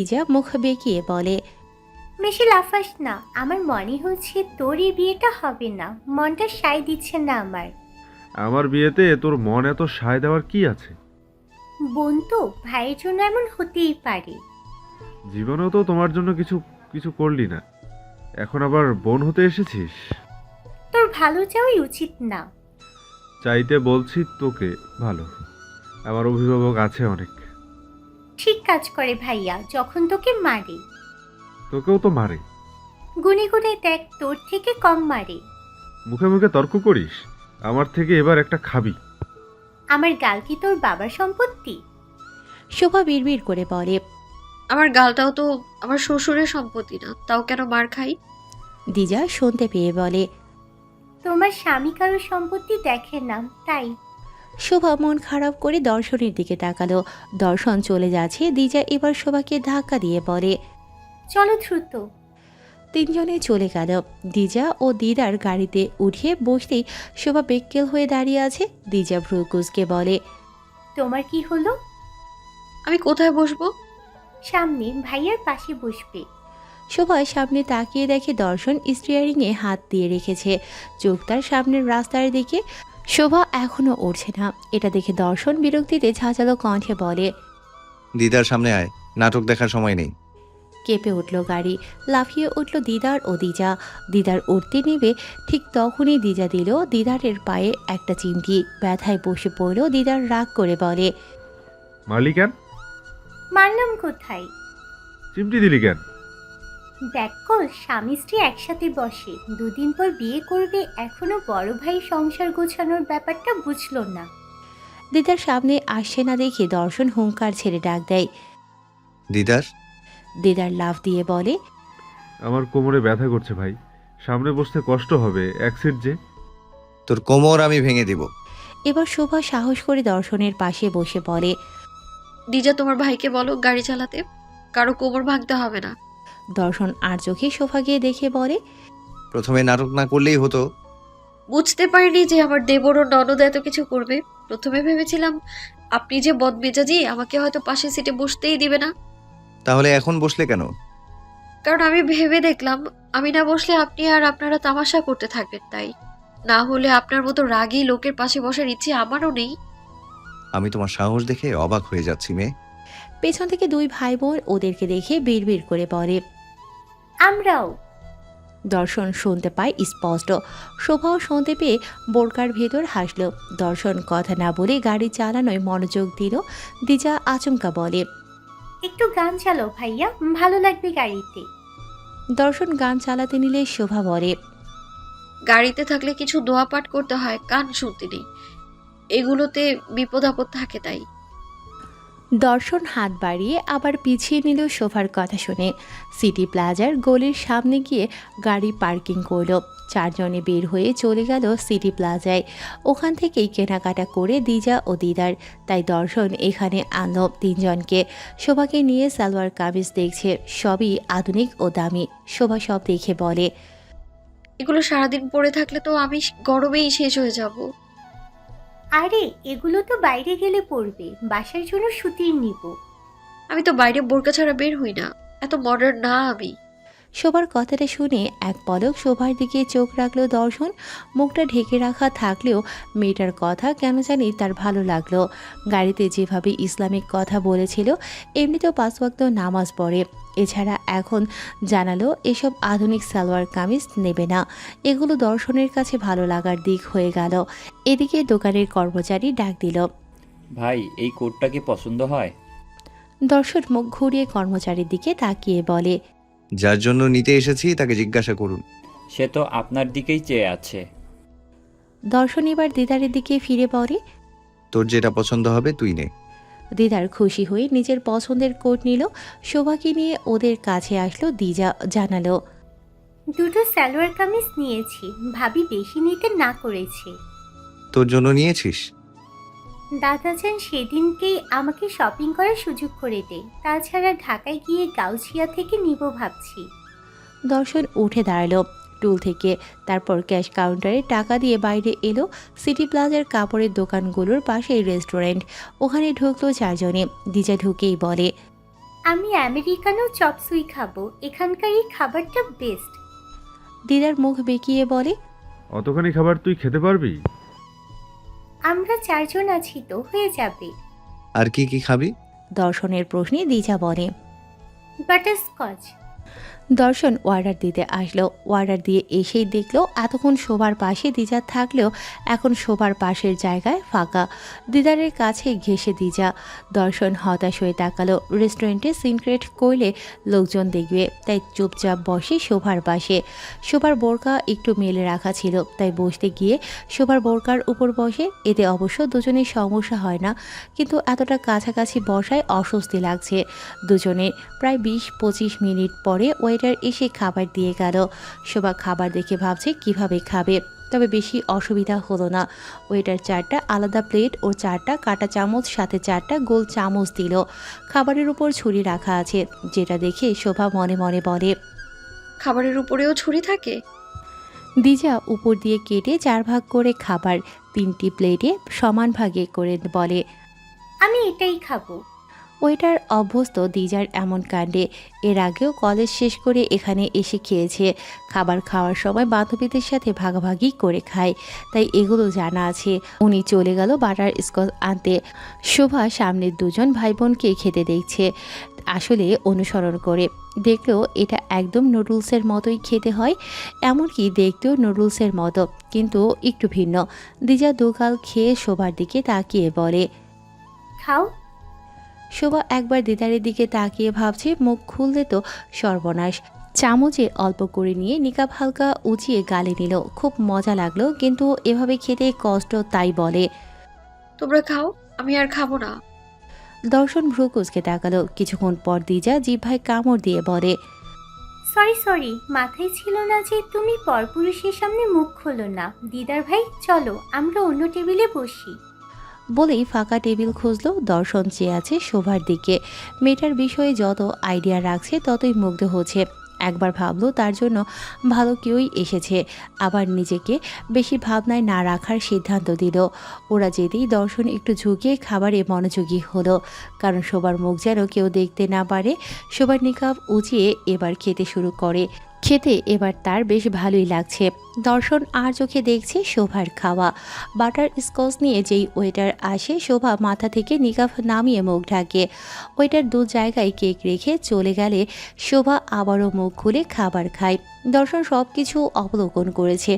দিজা মুখ বেঁকিয়ে বলে, বেশি লাফাস না, আমার মনে হচ্ছে তোর এই বিয়েটা হবে না, মনটা সায় দিচ্ছে না আমার। আমার বিয়েতে তোর মন এত সায় দেওয়ার কি আছে? বোন তো, ভাইয়ের জন্য এমন হতেই পারে। জীবনেও তো তোমার জন্য কিছু কিছু করলি না, এখন আবার বোন হতে এসেছিস? তোর ভালো চাওয়াই উচিত না। চাইতে বলছি তোকে ভালো, আমার অভিভাবক আছে অনেক। ঠিক কাজ করে ভাইয়া, যখন তোকে মারে। তোকেও তো মারে। গুনে গুনে দেখ, তোর থেকে কম মারে। মুখে মুখে তর্ক করিস, আমার থেকে এবার একটা খাবি। আমার গাল কি তোর বাবার সম্পত্তি? শোভা বিড়বিড় করে বলে। আমার গালটাও তো আমার শ্বশুরের সম্পত্তি না, তাও কেন মার খাই? দিজা শুনতে পেয়ে বলে। তোমার স্বামী কারোর সম্পত্তি দেখে না, তাই। শোভা মন খারাপ করে দর্শনের দিকে তাকালো। দর্শন চলে যাচ্ছে, দিজা এবার শোভাকে ধাক্কা দিয়ে বলে, চলো দ্রুত। তিনজনে চলে গেল। দিজা ও দিদার গাড়িতে উঠিয়ে বসতেই শোভা বেক্কেল হয়ে দাঁড়িয়ে আছে। দিজা ভ্রুকুসকে বলে, তোমার কি হলো? আমি কোথায় বসবো? সামনে ভাইয়ার পাশে বসবে। শোভা সামনে তাকিয়ে দেখে দর্শন স্টিয়ারিংয়ে হাত দিয়ে রেখেছে, চোখ তার সামনের রাস্তার দিকে। শোভা এখনো উঠছে না। এটা দেখে দর্শন বিরক্তিতে ঝাঁঝালো কণ্ঠে বলে, দিদার সামনে আয়, নাটক দেখার সময় নেই। কেঁপে উঠল গাড়ি। লাফিয়ে উঠল দিদার ও দিজা। দিদার উঠতে নেবে ঠিক তখনই দিজা দিল দিদারের পায়ে একটা চিমটি। ব্যথায় বসে পড়ল দিদার, রাগ করে বলে, মারলি কেন? মারলাম কোথায়? চিমটি দিলি কেন? দেখ কল, স্বামী স্ত্রী একসাথে বসে, দুদিন পর বিয়ে করবে, এখনো বড় ভাই সংসার গোছানোর ব্যাপারটা বুঝলো না। দিদার সামনে আসছে না দেখে দর্শন হুঙ্কার ছেড়ে ডাক দেয়। দিদার। দিদার লাফ দিয়ে বলে, আমার কোমরে ব্যথা করছে ভাই, সামনে বসতে কষ্ট হবে, এক সিট যে। তোর কোমর আমি ভেঙে দিব। এবার শোভা সাহস করে দর্শনের পাশে বসে বলে, দিজা তোমার ভাইকে বলো গাড়ি চালাতে, কারো কোমর ভাঙতে হবে না। দর্শন আর চোখে শোভাকে দেখে বলে, প্রথমে নাটক না করলেই হতো। বুঝতে পারিনি যে আমার দেবর ও ননদ এত কিছু করবে। প্রথমে ভেবেছিলাম আপনি যে বদমেজাজি, আমাকে হয়তো পাশের সিটে বসতেই দিবে না। তাহলে এখন বসলে কেন? কারণ আমি ভেবে দেখলাম আমি না বসলে আপনি আর আপনারা তামাশা করতে থাকবেন, তাই। না হলে আপনার মতো রাগী লোকের পাশে বসার ইচ্ছে আমারও নেই। আমি তোমার সাহস দেখে অবাক হয়ে যাচ্ছি মেয়ে। পেছন থেকে দুই ভাই বোন ওদেরকে দেখে বিড়বিড় করে বলে। আমরাও। দর্শন শুনতে পায় স্পষ্ট। শোভাও শুনতে পেয়ে বোরকার ভেতর হাসল। দর্শন কথা না বলে গাড়ি চালানোয় মনোযোগ দিল। দিজা আচমকা বলে, একটু গান চালাও ভাইয়া, ভালো লাগবে গাড়িতে। দর্শন গান চালাতে নিলে শোভা বলে, গাড়িতে থাকলে কিছু দোয়া পাঠ করতে হয়, গান শুনতে নেই। এগুলোতে বিপদ আপদ থাকে, তাই। দর্শন হাত বাড়িয়ে আবার পিছিয়ে নিল শোভার কথা শুনে। সিটি প্লাজার গলির সামনে গিয়ে গাড়ি পার্কিং করলো। চারজনে বের হয়ে চলে গেল সিটি প্লাজায়। ওখান থেকেই কেনাকাটা করে দিজা ও দিদার। তাই দর্শন এখানে আনলো তিনজনকে। শোভাকে নিয়ে সালোয়ার কামিজ দেখছে, সবই আধুনিক ও দামি। শোভা সব দেখে বলে, এগুলো সারাদিন পরে থাকলে তো আমি গরমেই শেষ হয়ে যাব। আরে এগুলো তো বাইরে গেলে পড়বে, বাসার জন্য সুতির নিব। আমি তো বাইরে বোরকা ছাড়া বের হই না, এত মডার্ন না আমি। শোভার কথাটা শুনে এক পলক শোভার দিকে চোখ রাখলো দর্শন। মুখটা ঢেকে রাখা থাকলেও মেয়েটার কথা কেন জানি তার ভালো লাগলো। গাড়িতে যেভাবে ইসলামিক কথা বলেছিল, এমনিতেও 5 ওয়াক্ত নামাজ পড়ে। এছাড়া এখন জানালো এসব আধুনিক সালোয়ার কামিজ নেবে না। এগুলো দর্শনের কাছে ভালো লাগার দিক হয়ে গেল। এদিকে দোকানের কর্মচারী ডাক দিল। ভাই, এই কোটটা কি পছন্দ হয়? দর্শন মুখ ঘুরিয়ে কর্মচারীর দিকে তাকিয়ে বলে, যার জন্য নিতে এসেছি তাকে জিজ্ঞাসা করুন। সে তো আপনার দিকেই চেয়ে আছে। দর্শন এবার দিদারের দিকে ফিরে বলে, তোর যেটা পছন্দ হবে তুই নে। দিদার খুশি হয়ে নিজের পছন্দের কোট নিল। শোভাকে নিয়ে ওদের কাছে আসলো। দিজা জানালো, দুটো সালোয়ার কামিজ নিয়েছি, ভাবি বেশি নিতে না করেছে। তোর জন্য নিয়েছিস? দাদাজান সেদিনকেই আমাকে শপিং করার সুযোগ করে দেয়, তাছাড়া ঢাকায় গিয়ে গাউছিয়া থেকে নিব ভাবছি। দর্শন উঠে দাঁড়ালো টুল থেকে। তারপর ক্যাশ কাউন্টারে টাকা দিয়ে বাইরে এলো। সিটি প্লাজার কাপড়ের দোকানগুলোর পাশেই রেস্টুরেন্ট। ওখানে ঢুকলো চারজনে। দিজা ঢুকেই বলে, আমি আমেরিকানো চপসুই খাবো, এখানকার এই খাবারটা বেস্ট। দিদার মুখ বেঁকিয়ে বলে, অতখানি খাবার তুই খেতে পারবি? আমরা 4 জন আছি তো, হয়ে যাবে। আর কি কি খাবি? দর্শনের প্রশ্নে দিজা বলে। বাটারস্কচ। দর্শন অর্ডার দিতে আসলো। অর্ডার দিয়ে এসেই দেখলো এতক্ষণ শোবার পাশে দিজা থাকলেও এখন শোবার পাশের জায়গায় ফাঁকা। দিদারের কাছে ঘেঁষে দিজা। দর্শন হতাশ হয়ে তাকালো। রেস্টুরেন্টে সিনক্রেট করলে লোকজন দেখবে, তাই চুপচাপ বসে শোবার পাশে। শোবার বোরকা একটু মেলে রাখা ছিল, তাই বসতে গিয়ে শোবার বোরকার উপর বসে। এতে অবশ্য দুজনের সমস্যা হয় না, কিন্তু এতটা কাছাকাছি বসায় অস্বস্তি লাগছে দুজনে। প্রায় 20-25 মিনিট পরে ওয়েটার এসে খাবার দিয়ে গেল। শোভা খাবার দেখে ভাবছে কিভাবে খাবে, তবে বেশি অসুবিধা হলো না। ওয়েটার 4টা আলাদা প্লেট ও 4টা কাঁটা চামচ সাথে 4টা গোল চামচ দিল। খাবারের উপর ছুরি রাখা আছে, যেটা দেখে শোভা মনে মনে বলে, খাবারের উপরেও ছুরি থাকে? দিজা উপর দিয়ে কেটে 4 ভাগ করে খাবার 3টি প্লেটে সমান ভাগে করে বলে। আমি এটাই খাবো। ওয়েটার অভ্যস্ত দিজার এমন কাণ্ডে। এর আগেও কলেজ শেষ করে এখানে এসে খেয়েছে। খাবার খাওয়ার সময় বান্ধবীদের সাথে ভাগাভাগি করে খায়, তাই এগুলো জানা আছে। উনি চলে গেল বাটার স্কচ আনতে। শোভা সামনের দুজন ভাই বোনকে খেতে দেখছে, আসলে অনুসরণ করে। দেখলো এটা একদম নুডলসের মতোই খেতে হয়, এমনকি দেখতেও নুডলসের মতো, কিন্তু একটু ভিন্ন। দিজা দুগাল খেয়ে শোভার দিকে তাকিয়ে বলে, খাও। শোভা একবার দিদারের দিকে তাকিয়ে ভাবছে মুখ খুললে তো সর্বনাশ। চামচে অল্প করে নিয়ে নিকাব হালকা উঁচিয়ে গালে নিল। খুব মজা লাগলো, কিন্তু এভাবে খেতে কষ্ট, তাই বলে। তোমরা খাও, আমি আর খাবো না। দর্শন ভ্রু কুঁচকে তাকালো। কিছুক্ষণ পর দিজা জিহ্বায় কামড় দিয়ে বলে, সরি, মাথায় ছিল না যে তুমি পরপুরুষের সামনে মুখ খোলো না। দিদার ভাই, চলো আমরা অন্য টেবিলে বসি। বলেই ফাঁকা টেবিল খুঁজলো। দর্শন চেয়ে আছে শোভার দিকে। মেয়েটার বিষয়ে যত আইডিয়া রাখছে ততই মুগ্ধ হচ্ছে। একবার ভাবলো তার জন্য ভালো কেউই এসেছে, আবার নিজেকে বেশি ভাবনায় না রাখার সিদ্ধান্ত দিল। ওরা যেতেই দর্শন একটু ঝুঁকিয়ে খাবারে মনোযোগী হলো, কারণ শোবার মুখ যেন কেউ দেখতে না পারে। শোবার নিকাব উঁচিয়ে এবার খেতে শুরু করে। খেতে এবার তার বেশ ভালোই লাগছে। দর্শন আর চোখে দেখছে শোভার খাওয়া। বাটার স্কচ নিয়ে যেই ওয়েটার আসে, শোভা মাথা থেকে নিকাব নামিয়ে মুখ ঢাকে। ওয়েটার 2 জায়গায় কেক রেখে চলে গেলে শোভা আবারও মুখ খুলে খাবার খায়। দর্শন সব কিছু অবলোকন করেছে।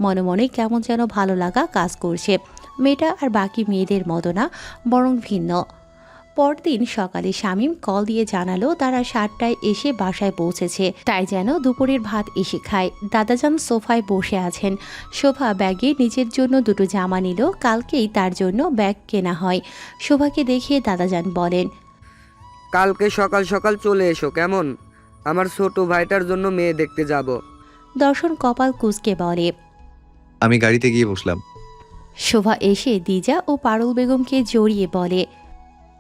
মনে মনে কেমন যেন ভালো লাগা কাজ করছে। মেয়েটা আর বাকি মেয়েদের মতো না, বরং ভিন্ন। পরদিন সকালে শামীম কল দিয়ে জানালো তারা 7টায় এসে বাসায় পৌঁছেছে, তাই যেন দুপুরের ভাত এসে খায়। দাদাজান সোফায় বসে আছেন। শোভা ব্যাগে নিজের জন্য 2টো জামা নিল, কালকেই তার জন্য ব্যাগ কেনা হয়। শোভাকে দেখে দাদাজান বলেন, কালকে সকাল সকাল চলে এসো কেমন? আমার ছোট ভাইটার জন্য মেয়ে দেখতে যাব। দর্শন কপাল কুঁচকে বলে। আমি গাড়িতে গিয়ে বসলাম। শোভা এসে দিজা ও পারুল বেগমকে জড়িয়ে বলে,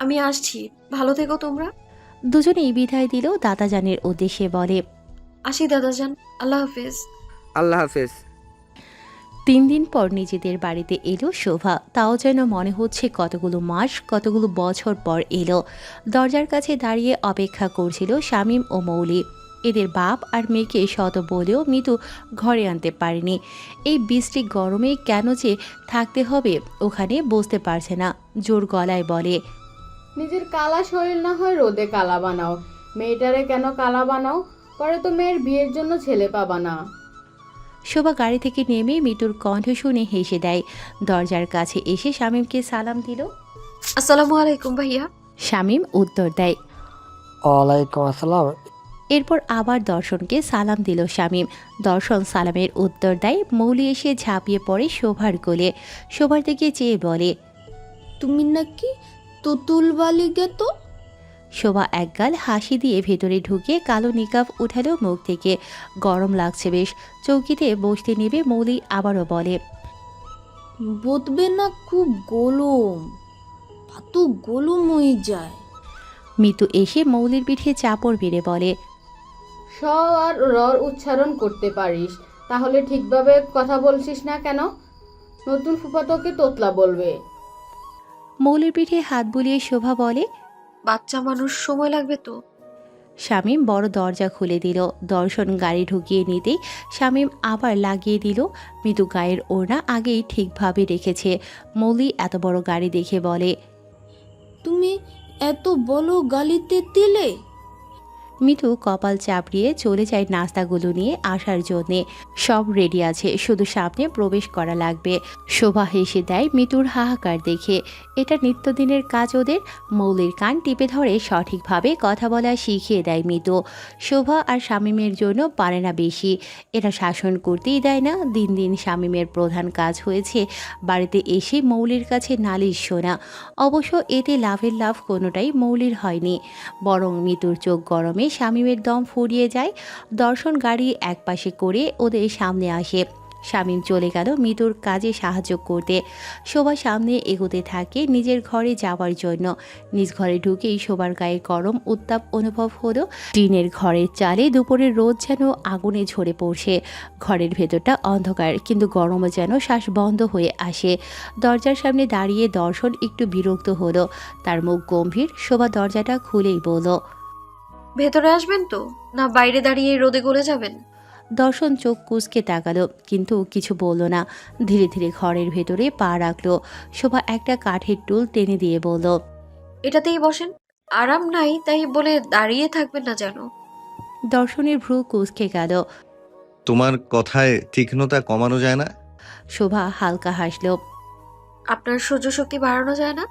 আমি আসছি, ভালো থেকো তোমরা। দুজনেই বিদায় দিল। দাদাজানের উদ্দেশ্যে বলে, আসি দাদাজান, আল্লাহ হাফেজ। আল্লাহ হাফেজ। 3 দিন পর নিজেদের বাড়িতে এলো শোভা। তাও যেন মনে হচ্ছে কতগুলো মাস, কতগুলো বছর পর এলো। দরজার কাছে দাঁড়িয়ে অপেক্ষা করছিল শামীম ও মৌলি। এদের বাপ আর মেয়েকে শত বলেও মিতু ঘরে আনতে পারেনি। এই বৃষ্টি গরমে কেন যে থাকতে হবে ওখানে বুঝতে পারছে না। জোর গলায় বলে, নিজের কালা শরীর না হয় রোদে কালা বানাও, মেয়েটারে কেন কালা বানাও? পরে তো মেয়ের বিয়ের জন্য ছেলে পাবা না। শোভা গাড়ি থেকে নেমে মিতুর কণ্ঠ শুনে হেসে দেয়। দরজার কাছে এসে শামীমকে সালাম দিল। আসসালামু আলাইকুম ভাইয়া। শামীম উত্তর দেয়। ওয়ালাইকুম আসসালাম। এরপর আবার দর্শনকে সালাম দিল শামীম। দর্শন সালামের উত্তর দেয়। মৌলি এসে ঝাঁপিয়ে পড়ে শোভার কোলে। শোভার দিকে চেয়ে বলে, তুমি নাকি তুতুল বালিকে তো? শোভা একগাল হাসি দিয়ে ভেতরে ঢুকে কালো নিকাব উঠালো মুখ থেকে। গরম লাগছে বেশ। চৌকিতে বসতে নেবে মৌলি আবারও বলে, বোতবে না খুব গলম, পাতু গলম হয়ে যায়। মিতু এসে মৌলির পিঠে চাপড় বেড়ে বলে, স আর রর উচ্চারণ করতে পারিস, তাহলে ঠিকভাবে কথা বলছিস না কেন? নতুন ফুফাতোকে তোতলা বলবে। মৌলির পিঠে হাত বুলিয়ে শোভা বলে, বাচ্চা মানুষ, সময় লাগবে তো। শামীম বড় দরজা খুলে দিল। দর্শন গাড়ি ঢুকিয়ে নিতেই শামীম আবার লাগিয়ে দিল। মিতু গায়ের ওড়না আগেই ঠিকভাবে রেখেছে। মৌলি এত বড় গাড়ি দেখে বলে, তুমি এত বড় গালিতে দিলে? মিতু কপাল চাপড়িয়ে চলে যায় নাস্তাগুলো নিয়ে আসার জন্যে। সব রেডি আছে, শুধু সামনে প্রবেশ করা লাগবে। শোভা হেসে দেয় মিতুর হাহাকার দেখে। এটা নিত্যদিনের কাজ ওদের। মৌলির কান টিপে ধরে সঠিকভাবে কথা বলা শিখিয়ে দেয় মিতু। শোভা আর শামীমের জন্য পারে না বেশি। এরা শাসন করতেই দেয় না। দিন দিন শামীমের প্রধান কাজ হয়েছে বাড়িতে এসে মৌলির কাছে নালিশ শোনা। অবশ্য এতে লাভের লাভ কোনোটাই মৌলির হয়নি, বরং মিতুর চোখ গরমে শামীমের দম ফুরিয়ে যায়। দর্শন গাড়ি একপাশে করে ওদের সামনে আসে। শামীম চলে গেল মিতুর কাজে সাহায্য করতে। শোভা সামনে এগোতে থাকে নিজের ঘরে যাওয়ার জন্য। নিজ ঘরে ঢুকেই শোভার গায়ে গরম উত্তাপ অনুভব হলো। টিনের ঘরের চালে দুপুরের রোদ যেন আগুনে ঝরে পড়ছে। ঘরের ভেতরটা অন্ধকার, কিন্তু গরমও যেন শ্বাস বন্ধ হয়ে আসে। দরজার সামনে দাঁড়িয়ে দর্শন একটু বিরক্ত হলো। তার মুখ গম্ভীর। শোভা দরজাটা খুলেই বলল, ভেতরে আসবেন তো, না বাইরে দাঁড়িয়ে রোদে গলে যাবেন? দর্শন চোখ কুঁচকে তাকালো, কিন্তু কিছু বলল না। ধীরে ধীরে ঘরের ভেতরে পা রাখলো। শোভা একটা কাঠের টুল টেনে দিয়ে বলল, এটাতেই বসেন, আরাম নাই তাই বলে দাঁড়িয়ে থাকবেন না যেন। দর্শনের ভ্রু কুঁচকে গেল। তোমার কথায় তীক্ষ্ণতা কমানো যায় না? শোভা হালকা হাসলো। আপনার সহ্য শক্তি বাড়ানো যায় না?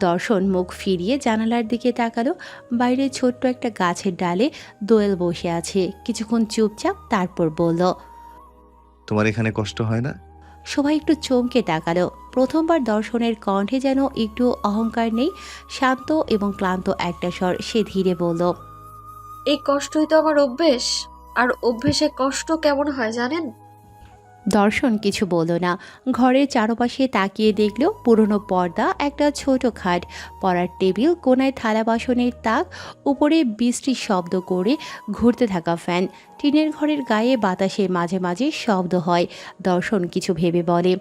দর্শন মুখ ফিরিয়ে জানালার দিকে তাকালো। বাইরে ছোট্ট একটা গাছের ডালে দোয়েল বসে আছে। কিছুক্ষণ চুপচাপ, তারপর বলল, তোমার এখানে কষ্ট হয় না? শোভা একটু চমকে তাকালো। প্রথমবার দর্শনের কণ্ঠে যেন একটু অহংকার নেই, শান্ত এবং ক্লান্ত একটা স্বর। সে ধীরে বলল, এই কষ্টই তো আমার অভ্যেস, আর অভ্যেসে কষ্ট কেমন হয় জানেন? দর্শন কিছু বলল না। ঘরের চারপাশে তাকিয়ে দেখল পুরনো পর্দা, একটা ছোট খাট, পড়ার টেবিল, কোনায় থালা বাসনের তাক, উপরে বৃষ্টির শব্দ করে ঘুরতে থাকা ফ্যান। টিনের ঘরের গায়ে বাতাসে মাঝে মাঝে শব্দ হয়। দর্শন কিছু ভেবে বলে,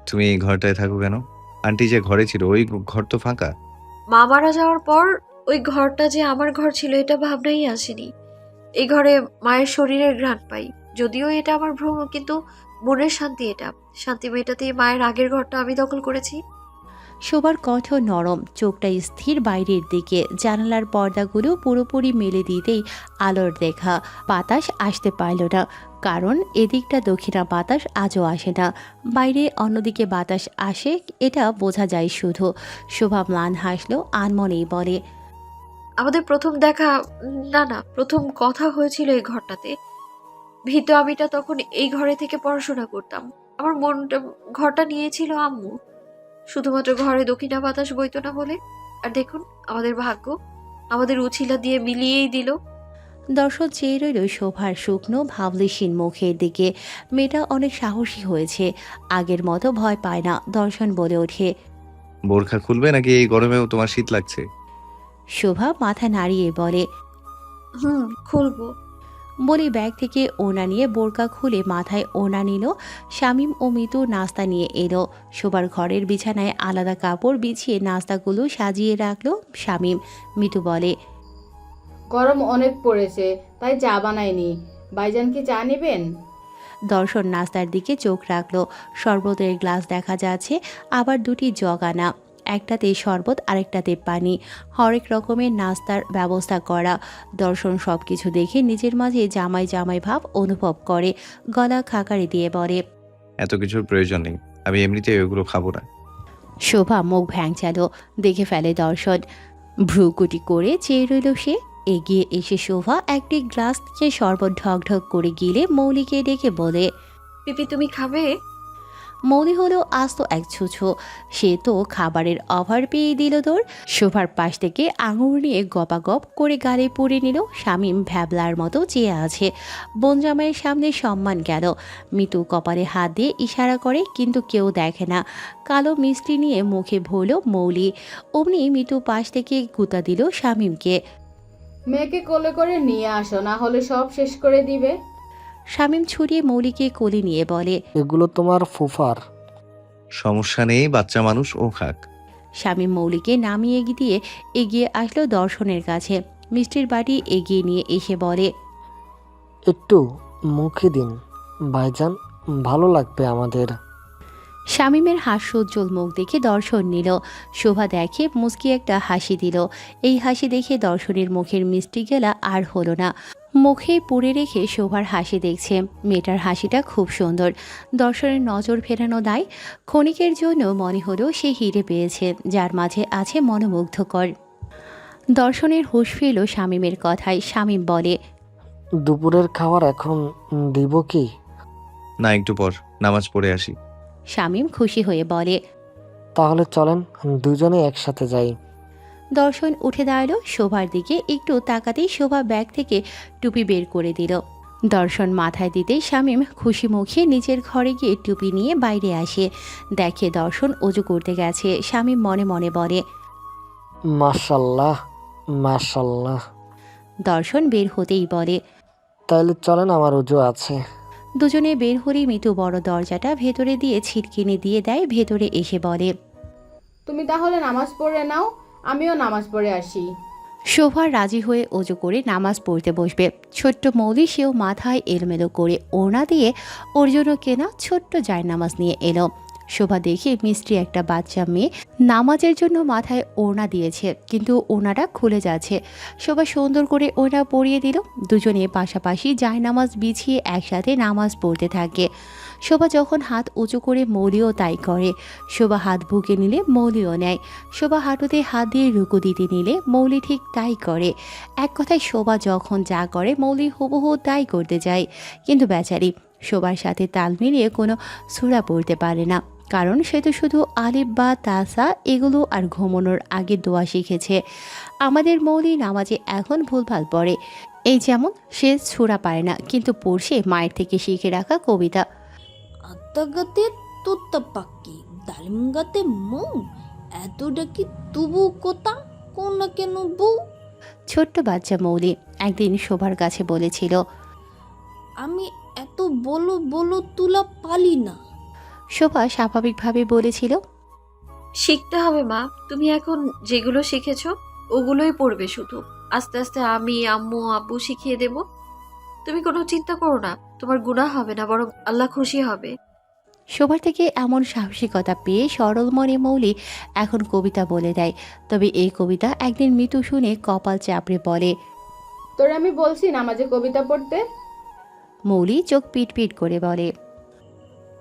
তুমি এই ঘরটায় থাকো কেন? আন্টি যে ঘরে ছিল ওই ঘর তো ফাঁকা। মা মারা যাওয়ার পর ওই ঘরটা যে আমার ঘর ছিল এটা ভাবনাই আসেনি। এই ঘরে মায়ের শরীরের ঘ্রাণ পাই, যদিও এটা আমার ভ্রম, কিন্তু মনের শান্তি এটা। শান্তি মেটাতেই মায়ের আগের ঘরটা আমি দখল করেছি। শোবার কণ্ঠ নরম, চোখটা স্থির বাইরের দিকে। জানালার পর্দাগুলো পুরোপুরি মেলে দিতেই আলোর দেখা। বাতাস আসতে পারল না, কারণ এদিকটা দক্ষিণা বাতাস আজও আসে না। বাইরে অন্যদিকে বাতাস আসে, এটা বোঝা যায় শুধু। শোভা ম্লান হাসলো, আনমনেই বলে, আমাদের প্রথম দেখা, না না, প্রথম কথা হয়েছিল এই ঘরটাতে। ভীত আমিটা তখন এই ঘরে থেকে পড়াশোনা করতাম। আমার মনটা ঘরটা নিয়েছিল আম্মু, শুধুমাত্র ঘরে দক্ষিণা বাতাস বইতো না বলে। আর দেখুন আমাদের ভাগ্য আমাদের উছিলা দিয়ে মিলিয়েই দিল। দর্শক চেয়ে রইল শোভার শুকনো ভাবলেশীন মুখের দিকে। মেয়েটা অনেক সাহসী হয়েছে, আগের মতো ভয় পায় না। দর্শন বলে ওঠে, বোরখা খুলবে নাকি এই গরমেও তোমার শীত লাগছে? শোভা মাথা নাড়িয়ে বলে, খুলবো। বলে ব্যাগ থেকে ওড়না নিয়ে বোরকা খুলে মাথায় ওড়না নিল। শামীম ও মিতু নাস্তা নিয়ে এলো। শোবার ঘরের বিছানায় আলাদা কাপড় বিছিয়ে নাস্তাগুলো সাজিয়ে রাখলো শামীম। মিতু বলে, গরম অনেক পড়েছে, তাই চা বানাইনি। ভাইজান কি চা নেবেন? দর্শন নাস্তার দিকে চোখ রাখলো। শরবতের গ্লাস দেখা যাচ্ছে, আবার দুটি জগ আনা, একটাতে শরবত আরেকটাতে পানি। হরেক রকমের নাস্তার ব্যবস্থা করা। দর্শন সব কিছু দেখে নিজের মাঝে জামাই জামাই ভাব অনুভব করে। গলা খাকারি দিয়ে বলে, এত কিছুর প্রয়োজন নেই, আমি এমনিতেই ওগুলো খাবো না। শোভা মুখ ভ্যাংচালো, দেখে ফেলে দর্শন। ভ্রুকুটি করে চেয়ে রইল সে। এগিয়ে এসে শোভা একটি গ্লাস থেকে শরবত ঢক ঢক করে গিলে মৌলিকে ডেকে বলে, পিপি তুমি খাবে? মৌলি হলো আস্ত এক ছুঁচো। সে তো খাবারের অভার পেয়ে দিল তোর। শোভার পাশ থেকে আঙুর নিয়ে গপাগপ করে গালে পুড়ে নিল। শামীম ভ্যাবলার মতো চেয়ে আছে। বোনজামাইয়ের সামনে সম্মান গেল। মিতু কপালে হাত দিয়ে ইশারা করে, কিন্তু কেউ দেখে না। কালো মিষ্টি নিয়ে মুখে ভরল মৌলি। অমনি মিতু পাশ থেকে গুতা দিল শামীমকে। মেয়েকে কোলে করে নিয়ে আসো, না হলে সব শেষ করে দিবে। শামীম ছুরিয়ে মৌলিকে কোলে নিয়ে বলে, এগুলো তোমার ফুফার। সমস্যা নেই, বাচ্চা মানুষ ও খাক। শামীম মৌলিকে নামিয়ে দিয়ে এগিয়ে আসলো দর্শনের কাছে। মিষ্টির বাটি এগিয়ে নিয়ে এসে বলে, একটু মুখে দিন ভাইজান, ভালো লাগবে আমাদের। শামীমের হাস্যোজ্জ্বল মুখ দেখে দর্শন নিল। শোভা দেখে মুচকি একটা হাসি দিল। এই হাসি দেখে দর্শনের মুখের মিষ্টি গেলা আর হলো না। মুখে পুড়ে রেখে শোভার হাসি দেখছে। মেয়েটার হাসিটা খুব সুন্দর। দর্শনের নজর ফেরানো দায়। ক্ষণিকের জন্য মনে হলো সে হিরে পেয়েছে, যার মাঝে আছে মনোমুগ্ধকর। দর্শনের হুঁশ ফিরল শামীমের কথায়। শামীম বলে, দুপুরের খাবার এখন দিব কি? না, একটু পর নামাজ পড়ে আসি। শামীম খুশি হয়ে বলে। তাহলে চলেন দুজনে একসাথে যাই। দর্শন উঠে দাঁড়ালো। শোভার দিকে একটু তাকাতেই শোভা ব্যাগ থেকে টুপি বের করে দিল। দর্শন মাথায় দিতেই শামীম খুশি মুখে নিজের ঘরে গিয়ে টুপি নিয়ে বাইরে আসে। দেখে দর্শন অজু করতে গেছে। শামীম মনে মনে বলে, মাশাল্লাহ মাশাল্লাহ। দর্শন বের হতেই বলে, তাইলে চলেন, আমার উজু আছে। দুজনে বের হলেই মিতু বড় দরজাটা ভেতরে দিয়ে ছিটকিনি দিয়ে দেয়। ভেতরে এসে বলে, তুমি তাহলে নামাজ পড়ে নাও, আমিও নামাজ পড়ে আসি। শোভা রাজি হয়ে অজু করে নামাজ পড়তে বসবে। ছোট্ট মৌলি সেও মাথায় এলোমেলো করে ওড়না দিয়ে ওর জন্য কেনা ছোট্ট জায়নামাজ নিয়ে এলো। শোভা দেখে মিষ্টি একটা বাচ্চা মেয়ে নামাজের জন্য মাথায় ওড়না দিয়েছে, কিন্তু ওড়নাটা খুলে যাচ্ছে। শোভা সুন্দর করে ওড়না পরিয়ে দিল। দুজনে পাশাপাশি জায়নামাজ বিছিয়ে একসাথে নামাজ পড়তে থাকে। শোভা যখন হাত উঁচু করে মৌলিও তাই করে। শোভা হাত বুকে নিলে মৌলিও নেয়। শোভা হাঁটুতে হাত দিয়ে রুকু দিতে নিলে মৌলি ঠিক তাই করে। এক কথায় শোভা যখন যা করে মৌলি হুবহু তাই করতে যায়। কিন্তু বেচারি শোভার সাথে তাল মিলিয়ে কোনো সূরা পড়তে পারে না, কারণ সে তো শুধু আলিফ বা তাসা এগুলো আর ঘুমানোর আগে দোয়া শিখেছে। আমাদের মৌলি নামাজে এখন ভুলভাল পড়ে। এই যেমন সে সূরা পারে না, কিন্তু পড়ছে মায়ের থেকে শিখে রাখা কবিতা। আত্মাগাতে তোত্তা পাক্কি ডালিমগাতে মৌ এত ডাকি তবু কোতা কোন না কেন বউ। ছোট্ট বাচ্চা মৌলি একদিন শোভার কাছে বলেছিল, আমি এত বলো বলো তুলা পালি না। শোভা স্বাভাবিকভাবে বলেছিল, শিখতে হবে মা, তুমি এখন যেগুলো শিখেছো ওগুলোই পড়বে শুধু। আস্তে আস্তে আমি আম্মু আব্বু শিখিয়ে দেব। তুমি কোনো চিন্তা করো না, তোমার গুনাহ হবে না, বরং আল্লাহ খুশি হবে। শোভার থেকে এমন সাহসিকতা পেয়ে সরল মনে মৌলি এখন কবিতা বলে দেয়। তবে এই কবিতা একদিন মিতু শুনে কপাল চাপড়ে বলে, তোরে আমি বলছি নামাজে কবিতা পড়তে। মৌলি চোখ পিটপিট করে বলে।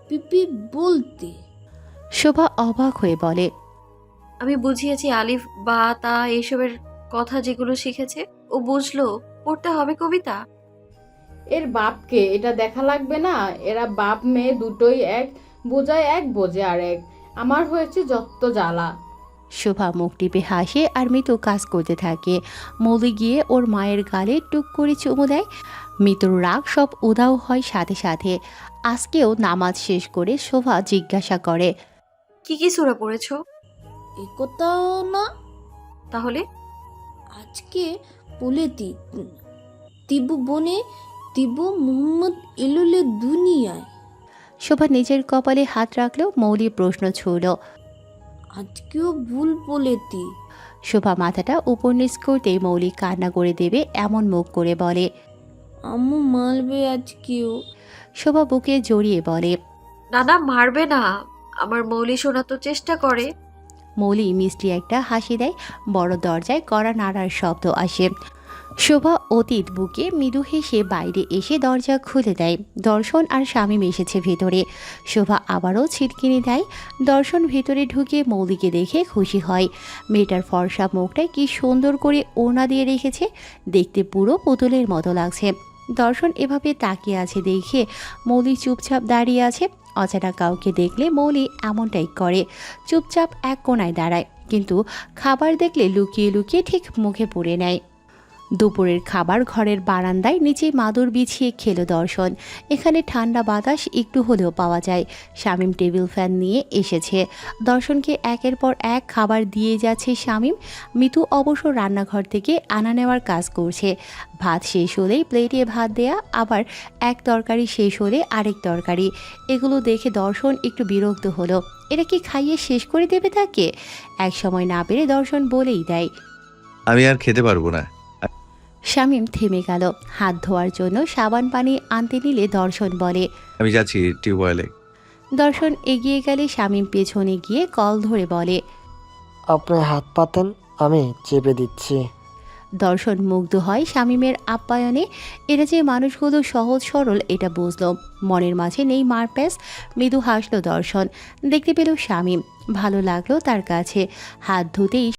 পিপি বলতে শোভা অবাক হয়ে বলে, আমি বুঝিয়েছি আলিফ বা তা এসবের কথা যেগুলো শিখেছে ও বুঝলো, পড়তে হবে কবিতা। এর বাপকে এটা দেখা লাগবে না? এরা বাপ মেয়ে দুটোই এক, বোঝায় এক বোঝে আর এক। আমার হয়েছে যত জ্বালা। শোভা মুখ টিপে হাসে আর মিতু কাজ করতে থাকে। মৌলি গিয়ে ওর মায়ের গালে টুক করে চুমু দেয়। মিতুর রাগ সব উধাও হয় সাথে সাথে। আজকেও নামাজ শেষ করে শোভা জিজ্ঞাসা করে, কি কি সূরা পড়েছো? এ কথা না, তাহলে আজকে বলে তিবু বনে তিবু মুহাম্মদ এলুলে দুনিয়ায়। শোভা নিজের কপালে হাত রাখলেও মৌলি প্রশ্ন ছুড়ল। আজকেও ভুল বলেতি। শোভা মাথাটা উপর নিচ করতেই মৌলি কান্না করে দেবে এমন মুখ করে বলে। আম্মু মারবে আজকেও। শোভা বুকে জড়িয়ে বলে, নানা মারবে না, আমার মৌলি শোনা তো চেষ্টা করে। মৌলি মিষ্টি একটা হাসি দেয়। বড় দরজায় কড়া নাড়ার শব্দ আসে। শোভা অতীত বুকে মৃদু হেসে বাইরে এসে দরজা খুলে দেয়। দর্শন আর শামীম এসেছে ভেতরে। শোভা আবারও ছিটকিনি দেয়। দর্শন ভেতরে ঢুকে মৌলিকে দেখে খুশি হয়। মেয়েটার ফর্সা মুখটায় কি সুন্দর করে ওড়না দিয়ে রেখেছে, দেখতে পুরো পুতুলের মতো লাগছে। দর্শন এভাবে তাকিয়ে আছে দেখে মৌলি চুপচাপ দাঁড়িয়ে আছে। অচেনা কাউকে দেখলে মৌলি এমনটাই করে, চুপচাপ এক কোণায় দাঁড়ায়, কিন্তু খাবার দেখলে লুকিয়ে লুকিয়ে ঠিক মুখে পুরে নেয়। দুপুরের খাবার ঘরের বারান্দায় নিচে মাদুর বিছিয়ে খেলো দর্শন। এখানে ঠান্ডা বাতাস একটু হলেও পাওয়া যায়। শামীম টেবিল ফ্যান নিয়ে এসেছে। দর্শনকে একের পর এক খাবার দিয়ে যাচ্ছে শামীম। মিতু অবশ্য রান্নাঘর থেকে আনা নেওয়ার কাজ করছে। ভাত শেষ হলেই প্লেটে ভাত দেয়া, আবার এক তরকারি শেষ হলে আরেক তরকারি। এগুলো দেখে দর্শন একটু বিরক্ত হলো। এরা কি খাইয়ে শেষ করে দেবে তাকে? এক সময় না পেরে দর্শন বলেই দেয়, আমি আর খেতে পারবো না। শামীম থেমে গেল। হাত ধোয়ার জন্য সাবান পানি আনতে নিলে দর্শন বলে। আমি যাচ্ছি টিউবওয়েলে। দর্শন এগিয়ে গেলে শামীম পেছনে গিয়ে কল ধরে বলে। আপনি হাত পাতেন, আমি চেপে দিচ্ছি। দর্শন মুগ্ধ হয় শামীমের আপ্যায়নে। এরা যে মানুষগুলো সহজ সরল এটা বুঝল। মনের মাঝে নেই মারপ্যাচ। মৃদু হাসল দর্শন। দেখতে পেল শামীম, ভালো লাগলো তার কাছে। হাত ধুতেই